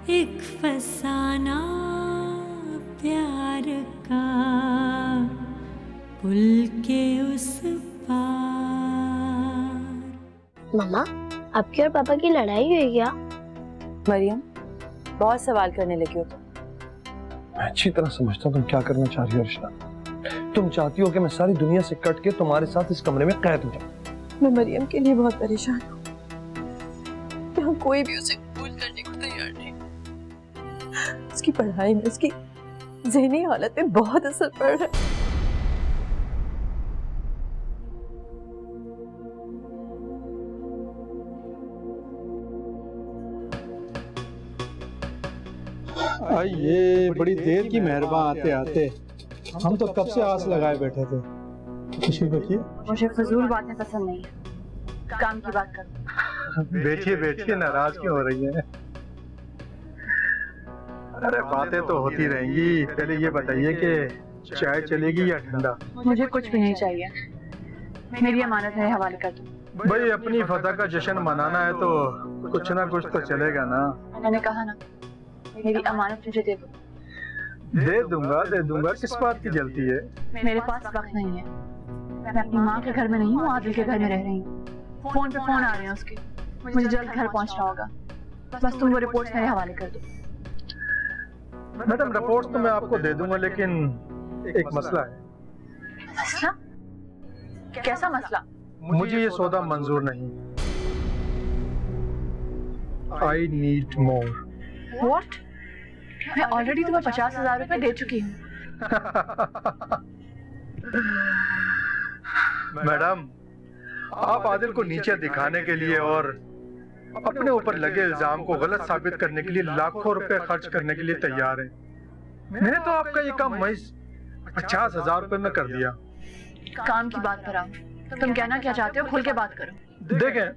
एक फसाना प्यार का पुल के उस पार। मम्मा, आपकी और पापा की लड़ाई हुई क्या? मरियम, बहुत सवाल करने लगी हो तुम। मैं अच्छी तरह समझता हूँ तुम क्या करना चाह रही हो अर्शना। तुम चाहती हो कि मैं सारी दुनिया से कट के तुम्हारे साथ इस कमरे में कैद हो जाऊं। मैं मरियम के लिए बहुत परेशान हूँ। यहाँ कोई भी उसे कबूल करने को तैयार नहीं। उसकी पढ़ाई में, उसकी ज़हनी हालत में बहुत असर पड़ रहा है। ये बड़ी देर की मेहरबान आते आते। हम तो कब से आस लगाए बैठे थे। खुशी बैठिए। मुझे फजूल बातें पसंद नहीं है, काम की बात करो। बैठिए बैठिए, नाराज क्यों हो रही है? अरे बातें तो होती रहेंगी। पहले ये बताइए कि चाय चलेगी या ठंडा? मुझे कुछ भी नहीं चाहिए, मेरी अमानत मेरे हवाले कर दो। भाई अपनी फतह का जश्न मनाना है तो कुछ ना कुछ तो चलेगा ना। मैंने कहा ना, मेरी अमानत मुझे दे दो। दे दूंगा। किस बात की जल्दी है? मेरे पास वक्त नहीं है। मैं अपनी माँ के घर में नहीं हूँ, आदिल के घर में रह रही हूँ। फोन पे फोन आ रहे हैं उसके। मुझे जल्द घर पहुँचना होगा। बस तुम वो रिपोर्ट्स मेरे हवाले कर दो। मैडम, रिपोर्ट्स तो मैं आपको दे दूंगा, लेकिन एक मसला है। मसला? कैसा मसला? मुझे ये सौदा मंजूर नहीं। I need more। What? मैं ऑलरेडी तुम्हें 50,000 रुपए दे चुकी हूँ। मैडम, आप आदिल को नीचे दिखाने के लिए और अपने ऊपर लगे इल्जाम को गलत साबित करने के लिए लाखों रुपए खर्च करने के लिए तैयार हैं। मैंने तो आपका ये काम महज 50,000 रुपए में कर दिया। काम की बात पर आओ। तुम कहना क्या चाहते हो, खुल के बात करो। देखें,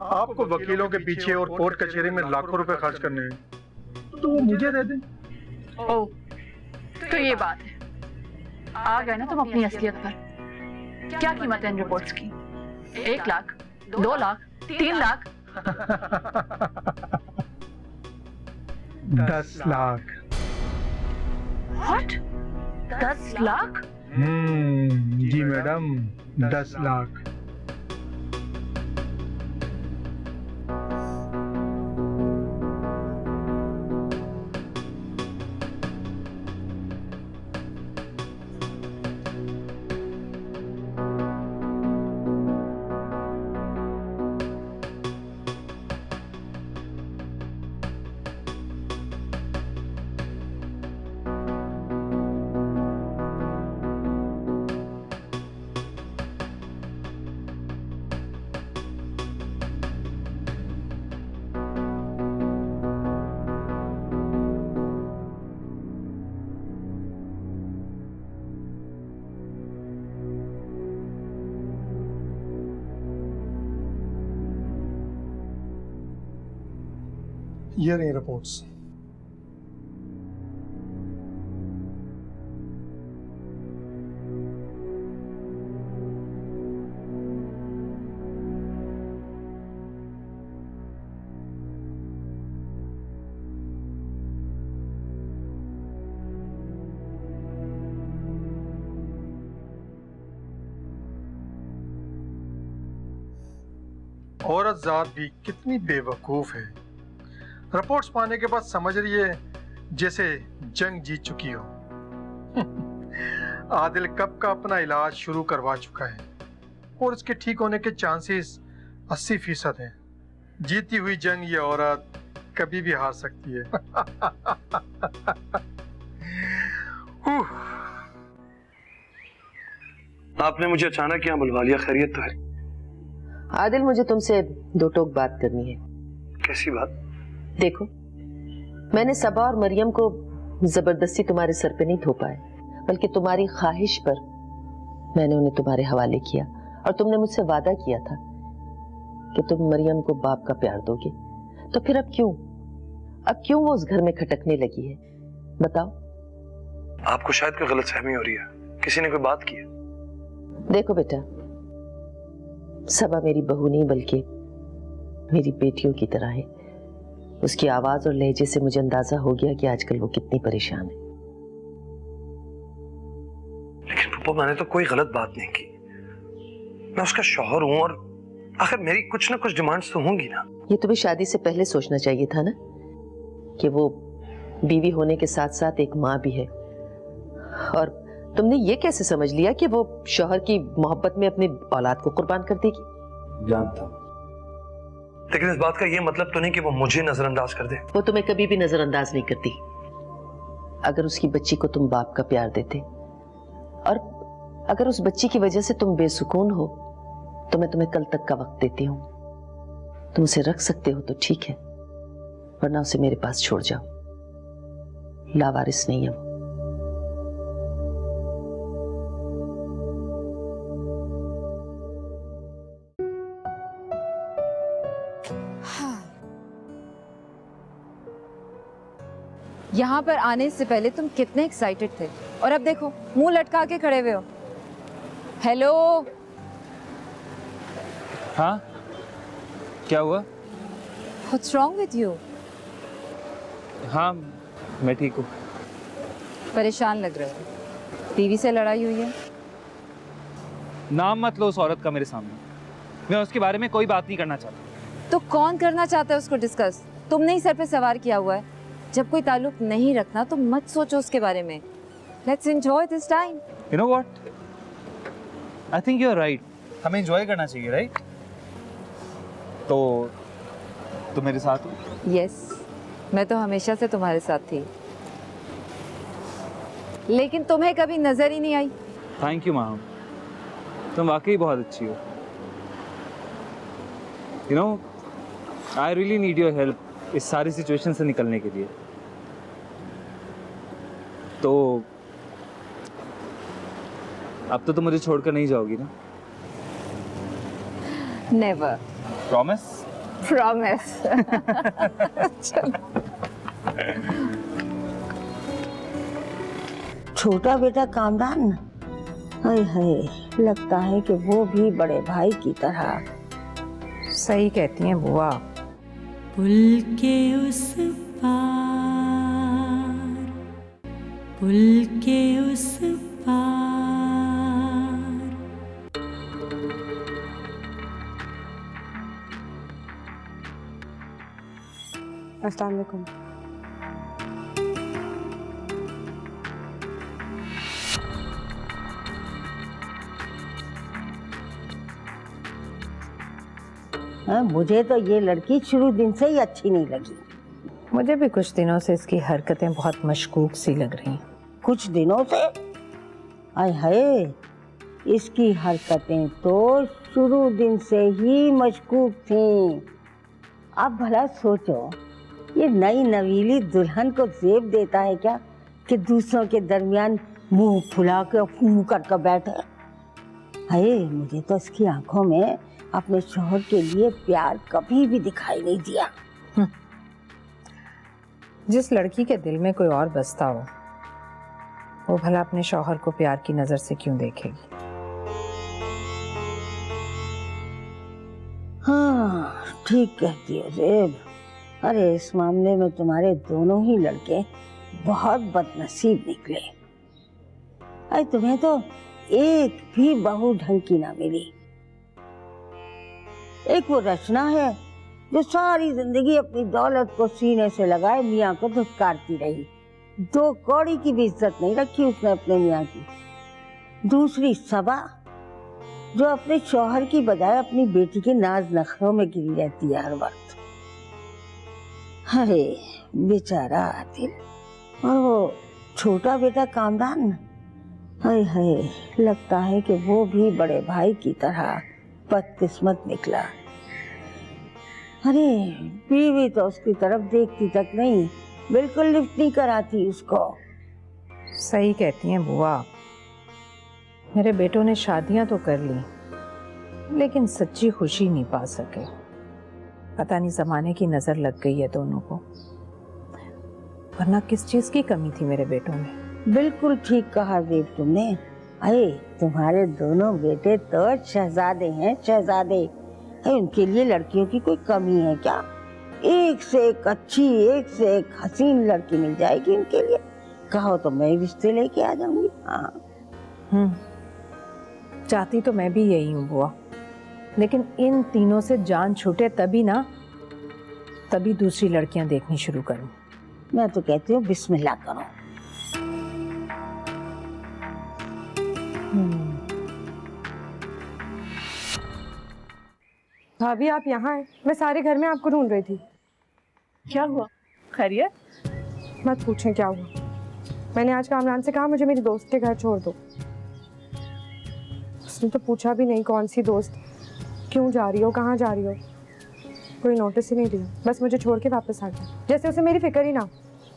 आपको वकीलों के पीछे और कोर्ट कचहरी में लाखों रुपए खर्च करने हैं, तो वो मुझे दे दें। ओह, तो ये बात है। आ गए ना तुम अपनी असलियत पर। क्या कीमत है इन रिपोर्ट्स की? 1 लाख, 2 लाख, 3 लाख? 10 लाख। What? 10 लाख? जी मैडम, 10 लाख। ये रही रिपोर्ट्स। औरत जात भी कितनी बेवकूफ है। रिपोर्ट्स पाने के बाद समझ रही है जैसे जंग जीत चुकी हो। आदिल कब का अपना इलाज शुरू करवा चुका है और उसके ठीक होने के चांसेस 80% हैं। जीती हुई जंग ये औरत कभी भी हार सकती है। आपने मुझे अचानक यहाँ बुलवा लिया, खैरियत तो है? आदिल, मुझे तुमसे 2 टोक बात करनी है। कैसी बात? देखो, मैंने सबा और मरियम को जबरदस्ती तुम्हारे सर पे नहीं थोपा है, बल्कि तुम्हारी ख्वाहिश पर मैंने उन्हें तुम्हारे हवाले किया। और तुमने मुझसे वादा किया था कि तुम मरियम को बाप का प्यार दोगे। तो फिर अब क्यों वो उस घर में खटकने लगी है? बताओ। आपको शायद कोई गलतफहमी हो रही है, किसी ने कोई बात की है? देखो बेटा, सबा मेरी बहू नहीं बल्कि मेरी बेटियों की तरह है। उसकी आवाज और लहजे से मुझे अंदाजा हो गया कि आजकल वो कितनी परेशान है। लेकिन पप्पा मैंने तो कोई गलत बात नहीं की। मैं उसका शौहर हूं और आखिर मेरी कुछ ना कुछ डिमांड्स तो होंगी ना। ये तुम्हें शादी से पहले सोचना चाहिए था ना कि वो बीवी होने के साथ साथ एक माँ भी है। और तुमने ये कैसे समझ लिया कि वो शौहर की मोहब्बत में अपनी औलाद को कुर्बान कर देगी? जानता हूं, लेकिन इस बात का ये मतलब तो नहीं कि वो मुझे नजरअंदाज कर दे। वो तुम्हें कभी भी नजरअंदाज नहीं करती। अगर उसकी बच्ची को तुम बाप का प्यार देते और अगर उस बच्ची की वजह से तुम बेसुकून हो तो मैं तुम्हें कल तक का वक्त देती हूँ। तुम उसे रख सकते हो तो ठीक है, वरना उसे मेरे पास छोड़ जाओ। लावारिस नहीं है वो। यहाँ पर आने से पहले तुम कितने एक्साइटेड थे और अब देखो मुंह लटका के खड़े हुए हो। हेलो। हाँ, क्या हुआ? What's wrong with you? हाँ, मैं ठीक हूँ। परेशान लग रहे हो। बीवी से लड़ाई हुई है? नाम मत लो उस औरत का मेरे सामने। मैं उसके बारे में कोई बात नहीं करना चाहता। तो कौन करना चाहता है उसको डिस्कस? तुमने ही सर पे सवार किया हुआ है। जब कोई ताल्लुक नहीं रखना तो मत सोचो उसके बारे में। Let's enjoy this time. You know what? I think you're right. हमें एंजॉय करना चाहिए, राइट? तो तुम मेरे साथ हो? यस, मैं तो हमेशा से तुम्हारे साथ थी, लेकिन तुम्हें कभी नजर ही नहीं आई। थैंक यू माम, तुम वाकई बहुत अच्छी हो। You know, I really need your help इस सारी सिचुएशन से निकलने के लिए। तो अब तो तुम मुझे छोड़कर नहीं जाओगी ना? नेवर। प्रॉमिस? प्रॉमिस। छोटा बेटा कामरान, हाय हाय, लगता है कि वो भी बड़े भाई की तरह। सही कहती हैं बुआ। पुल के उस पार, पुल के उस पार। अस्सलाम वालेकुम। मुझे तो ये लड़की शुरू दिन से ही अच्छी नहीं लगी। मुझे भी कुछ दिनों से इसकी हरकतें बहुत मशकूक सी लग रही। कुछ दिनों से? आय हाय, इसकी हरकतें तो शुरू दिन से ही मशकूक थीं। अब भला सोचो, ये नई नवीली दुल्हन को जेब देता है क्या कि दूसरों के दरमियान मुंह फुला के फूं कर बैठे। हाय, मुझे तो इसकी आंखों में अपने शौहर के लिए प्यार कभी भी दिखाई नहीं दिया। जिस लड़की के दिल में कोई और बसता हो, वो भला अपने शौहर को प्यार की नजर से क्यों देखेगी? हाँ, ठीक कहती हो जेब। अरे इस मामले में तुम्हारे दोनों ही लड़के बहुत बदनसीब निकले। अरे तुम्हें तो एक भी बहू ढंग की ना मिली। एक वो रचना है जो सारी जिंदगी अपनी दौलत को सीने से लगाए मियाँ को धुतकारती रही। 2 कौड़ी की भी इज्जत नहीं रखी उसने अपने मियाँ की। दूसरी सबा जो अपने शौहर की बजाय अपनी बेटी के नाज नखरों में गिरी रहती है हर वक्त। अरे बेचारा आदिल, और वो छोटा बेटा कामरान, हाय हाय, लगता है कि वो भी बड़े भाई की तरह बदकिस्मत निकला। अरे बीवी तो उसकी तरफ देखती तक नहीं, बिल्कुल लिफ्ट नहीं कराती उसको। सही कहती हैं बुआ। मेरे बेटों ने शादियां तो कर ली, लेकिन सच्ची खुशी नहीं पा सके। पता नहीं जमाने की नजर लग गई है दोनों को, वरना किस चीज की कमी थी मेरे बेटों में। बिल्कुल ठीक कहा देव तुमने। अरे तुम्हारे दोनों बेटे तो शहजादे हैं, शहजादे। अरे उनके लिए लड़कियों की कोई कमी है क्या? एक से एक अच्छी, एक से एक हसीन लड़की मिल जाएगी इनके लिए। कहो तो मैं रिश्ते लेके आ जाऊंगी। हाँ चाहती तो मैं भी यही हूँ बुआ, लेकिन इन तीनों से जान छूटे तभी दूसरी लड़कियां देखनी शुरू करूं। मैं तो कहती हूँ बिस्मिल्लाह करो। भाभी आप यहाँ हैं? मैं सारे घर में आपको ढूंढ रही थी। क्या हुआ? खैरियत? मत पूछें क्या हुआ। मैंने आज कामरान से कहा मुझे मेरी दोस्त के घर छोड़ दो। उसने तो पूछा भी नहीं कौन सी दोस्त, क्यों जा रही हो, कहाँ जा रही हो, कोई नोटिस ही नहीं दिया। बस मुझे छोड़ के वापस आ गया, जैसे उसे मेरी फिक्र ही ना।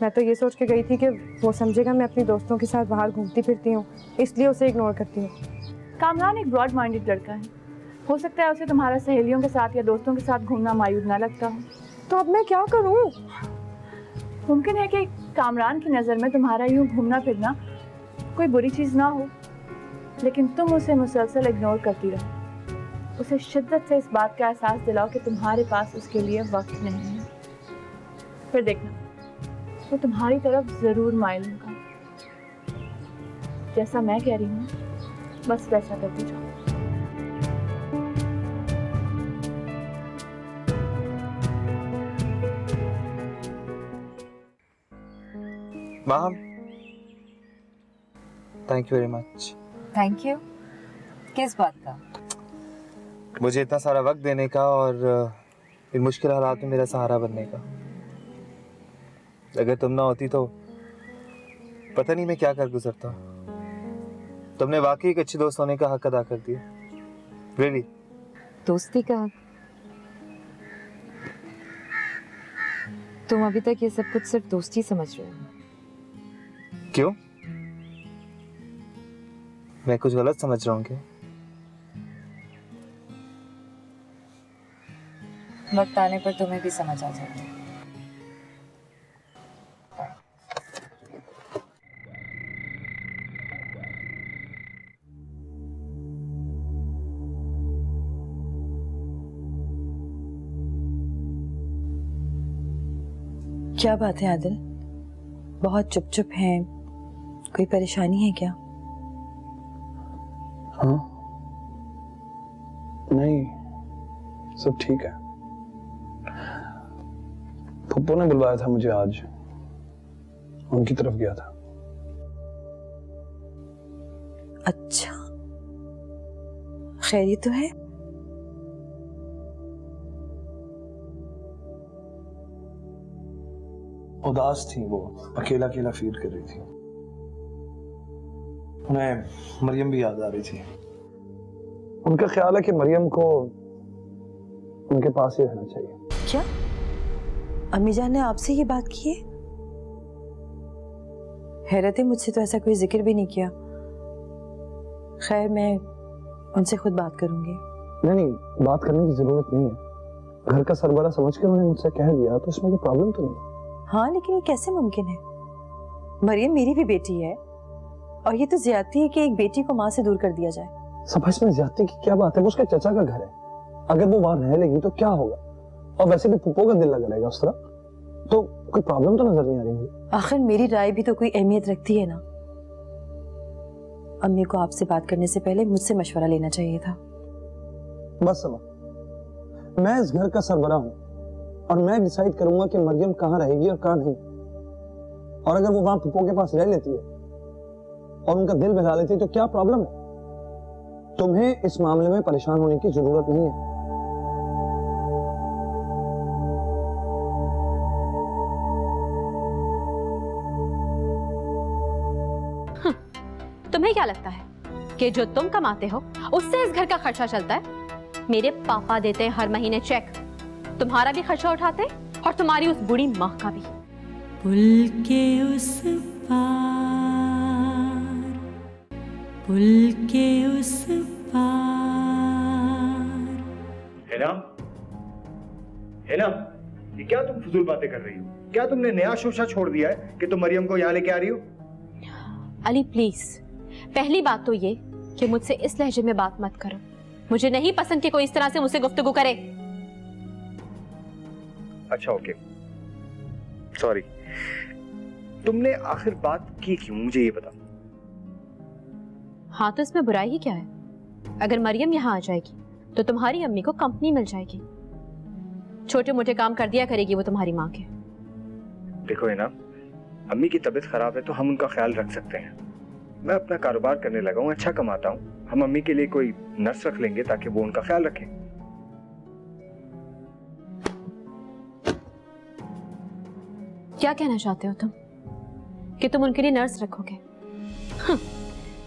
मैं तो ये सोच के गई थी कि वो समझेगा मैं अपनी दोस्तों के साथ बाहर घूमती फिरती हूँ, इसलिए उसे इग्नोर करती हूँ। कामरान एक ब्रॉड माइंडेड लड़का है, हो सकता है उसे तुम्हारा सहेलियों के साथ या दोस्तों के साथ घूमना मायूब ना लगता हो। तो अब मैं क्या करूँ? मुमकिन है कि कामरान की नज़र में तुम्हारा यूँ घूमना फिरना कोई बुरी चीज़ ना हो, लेकिन तुम उसे मुसलसल इग्नोर करती रहो। उसे शिद्दत से इस बात का एहसास दिलाओ कि तुम्हारे पास उसके लिए वक्त नहीं है। फिर देखना वो तुम्हारी तरफ ज़रूर माइल होगा। जैसा मैं कह रही हूँ बस वैसा करती जाओ। माम, thank you very much. Thank you. किस बात का? मुझे इतना सारा वक्त देने का और इन मुश्किल हालात में मेरा सहारा बनने का। अगर तुम ना होती तो पता नहीं मैं क्या कर गुजरता। तुमने वाकई एक अच्छी दोस्त होने का हक अदा कर दिया। रियली। दोस्ती का हक? तुम अभी तक ये सब कुछ सिर्फ दोस्ती समझ रहे हो। क्यों? मैं कुछ गलत समझ रहा हूँ क्या? वक्त आने पर तुम्हें भी समझ आ जाएगा। क्या बात है आदिल, बहुत चुप चुप हैं, कोई परेशानी है क्या? हाँ नहीं, सब ठीक है। पप्पू ने बुलवाया था मुझे आज, उनकी तरफ गया था। अच्छा, खैरियत तो है? उदास थी वो, अकेला अकेला फील कर रही थी। उन्हें मरियम भी याद आ रही थी। उनका ख्याल है कि मरियम को उनके पास ही रहना चाहिए। क्या अम्मी जान ने आपसे ये बात की है? हैरत है, मुझसे तो ऐसा कोई जिक्र भी नहीं किया। खैर मैं उनसे खुद बात करूंगी। नहीं, बात करने की जरूरत नहीं है। घर का सरबरा समझ के उन्होंने मुझसे कह दिया तो इसमें कोई प्रॉब्लम तो नहीं। हाँ लेकिन ये कैसे मुमकिन है? मरियम मेरी भी बेटी है और ये तो ज्यादती है कि एक बेटी को माँ से दूर कर दिया जाए। सब इसमें ज्यादती की क्या बात है? वो उसके चचा का घर है, अगर वो वहां रह लेगी तो क्या होगा? और वैसे भी पुप्पो का दिल लगा रहेगा उस तरह, तो कोई प्रॉब्लम तो नजर नहीं आ रही मुझे। आखिर मेरी राय भी तो कोई अहमियत रखती है ना। अम्मी को आपसे बात करने से पहले मुझसे मशवरा लेना चाहिए था। बस समझ, मैं इस घर का सरबरा हूं और मैं डिसाइड करूंगा कि मरियम कहाँ रहेगी और कहाँ नहीं। और अगर वो वहां पुप्पो के पास रह लेती है और उनका दिल बहला लेती है तो क्या प्रॉब्लम है? तुम्हें इस मामले में परेशान होने की जरूरत नहीं है। तुम्हें क्या लगता है कि जो तुम कमाते हो उससे इस घर का खर्चा चलता है? मेरे पापा देते हैं हर महीने चेक, तुम्हारा भी खर्चा उठाते हैं और तुम्हारी उस बूढ़ी माँ का भी। पुल के उस पार, पुल के उस पार। है ना, ये क्या तुम फजूल बातें कर रही हो? क्या तुमने नया शोशा छोड़ दिया है कि तुम मरियम को यहाँ लेके आ रही हो? अली प्लीज, पहली बात तो ये कि मुझसे इस लहजे में बात मत करो। मुझे नहीं पसंद कि कोई इस तरह से मुझसे गुफ्तगू करे। अच्छा ओके, सॉरी। तुमने आखिर बात की क्यों, मुझे ये बता। हाँ तो इसमें बुराई ही क्या है? अगर मरियम यहाँ आ जाएगी तो तुम्हारी अम्मी को कंपनी मिल जाएगी। छोटे मोटे काम कर दिया करेगी वो तुम्हारी माँ के। देखो है ना, अम्मी की तबीयत खराब है तो हम उनका ख्याल रख सकते हैं। मैं अपना कारोबार करने लगा हूँ, अच्छा कमाता हूँ, हम अम्मी के लिए कोई नर्स रख लेंगे ताकि वो उनका ख्याल रखें। क्या कहना चाहते हो तुम कि तुम उनके लिए नर्स रखोगे?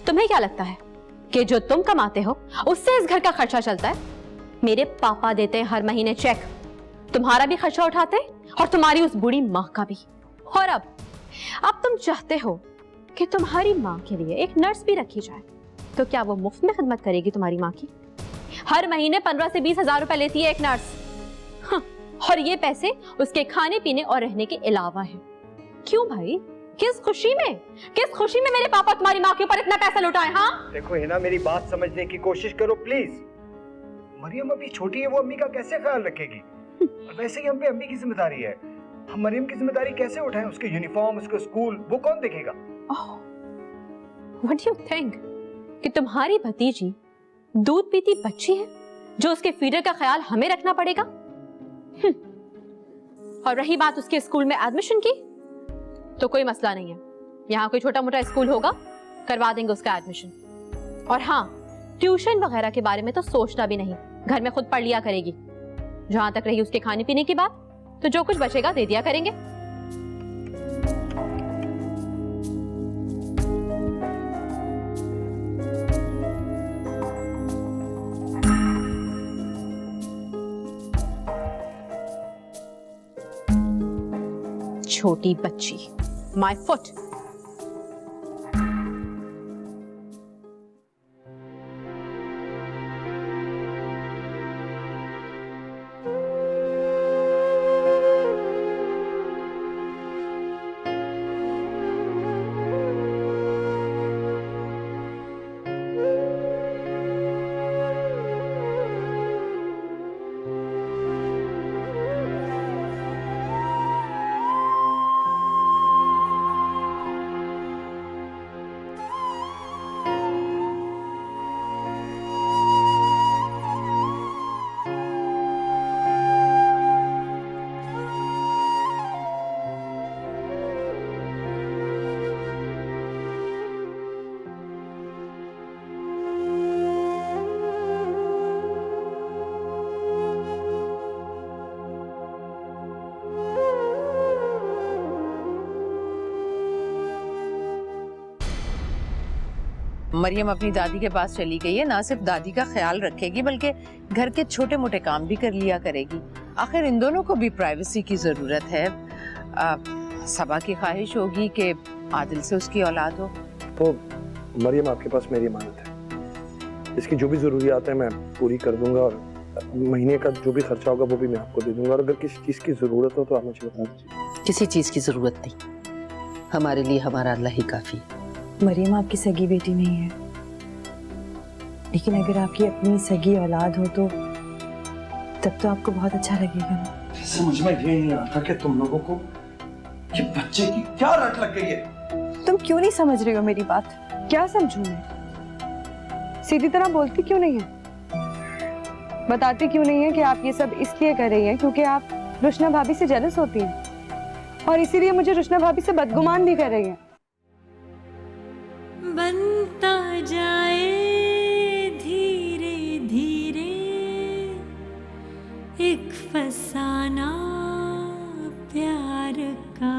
तुम्हें क्या लगता है कि जो तुम कमाते हो उससे इस घर का खर्चा चलता है? मेरे पापा देते हैं हर महीने चेक, तुम्हारा भी खर्चा उठाते और तुम्हारी उस बूढ़ी माँ का भी। और अब तुम चाहते हो कि तुम्हारी माँ के लिए एक नर्स भी रखी जाए, तो क्या वो मुफ्त में खिदमत करेगी तुम्हारी माँ की? हर महीने 15 से 20 हजार रुपए लेती है एक नर्स। और ये पैसे उसके खाने पीने और रहने के अलावा है। क्यों भाई, किस खुशी में मेरे पापा तुम्हारी माँ के ऊपर इतना पैसा लुटाए? हाँ देखो है ना, मेरी बात समझने की कोशिश करो प्लीज। मरियम अभी छोटी है, वो अम्मी का कैसे ख्याल रखेगी? और वैसे ही हम पे अम्मी की जिम्मेदारी है, हम मरियम की जिम्मेदारी कैसे उठाएं? उसके यूनिफॉर्म, उसका स्कूल, वो कौन देखेगा? व्हाट डू यू थिंक कि तुम्हारी भतीजी दूध पीती बच्ची है जो उसके फीडर का ख्याल हमें रखना पड़ेगा? और रही बात उसके स्कूल में एडमिशन की, तो कोई मसला नहीं है, यहाँ कोई छोटा मोटा स्कूल होगा, करवा देंगे उसका एडमिशन। और हाँ, ट्यूशन वगैरह के बारे में तो सोचना भी नहीं, घर में खुद पढ़ लिया करेगी। जहां तक रही उसके खाने पीने की बात, तो जो कुछ बचेगा दे दिया करेंगे। छोटी बच्ची, माय फुट। मरियम अपनी दादी के पास चली गई है, ना सिर्फ दादी का ख्याल रखेगी बल्कि घर के छोटे मोटे काम भी कर लिया करेगी। आखिर इन दोनों को भी प्राइवेसी की जरूरत है। सबा की ख्वाहिश होगी कि आदिल से उसकी औलाद हो। तो मरियम आपके पास मेरी अमानत है, इसकी जो भी जरूरियात है मैं पूरी कर दूंगा और महीने का जो भी खर्चा होगा वो भी मैं आपको दे दूंगा। और अगर किसी चीज की जरूरत हो तो आप मुझे बता दीजिए। किसी चीज की जरूरत नहीं, हमारे लिए हमारा अल्लाह ही काफी। मरियम आपकी सगी बेटी नहीं है, लेकिन अगर आपकी अपनी सगी औलाद हो तो तब तो आपको बहुत अच्छा लगेगा ना। समझ में ये नहीं आता कि तुम लोगों को ये बच्चे की क्या रट लग गई है। तुम क्यों नहीं समझ रही हो मेरी बात? क्या समझूं मैं? सीधी तरह बोलती क्यों नहीं है? बताती क्यों नहीं है कि आप ये सब इसलिए कर रही हैं क्योंकि आप रुशना भाभी से जेलस होती हैं और इसीलिए मुझे रुशना भाभी से बदगुमान भी कर रही हैं। बनता जाए धीरे धीरे एक फसाना प्यार का।